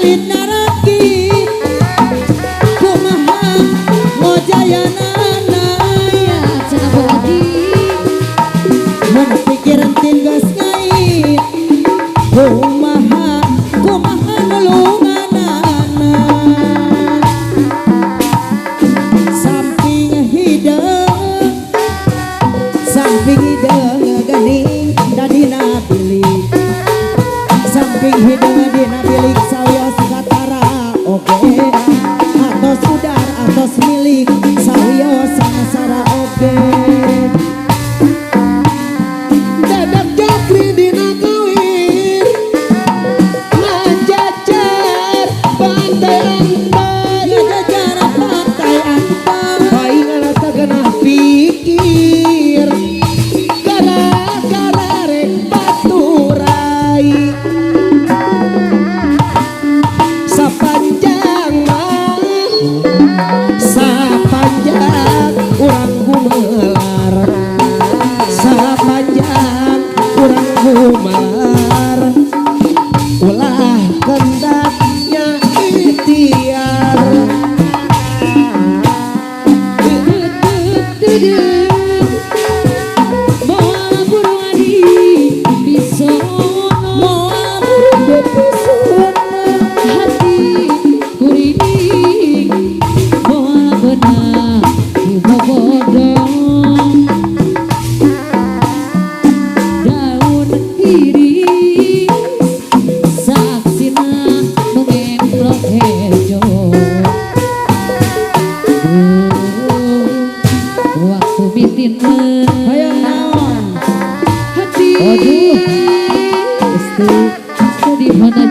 Balit naraki kumaha ngojayana ya cenah lagi mun pikiran tinggas ngait kumaha nulunganana samping hideung geuning dadina bilik samping hideung dina bilik sawios katara oge atos udar atos milik sawios sanasara oge bebek jakri dina kawin ngajajar pantai Ampar ngajajar pantai Ampar paingan sagenah pikir gara-gara rek baturai sapanjang urang gumelar sapanjang urang gumelar ulah kendaknya ikhtiar moal burung adi bisono moal burung bisono hati kurining moal beunang bodong daun iris saksina nu ngemplok hejo waktu bitin hayang naon hati sedih mana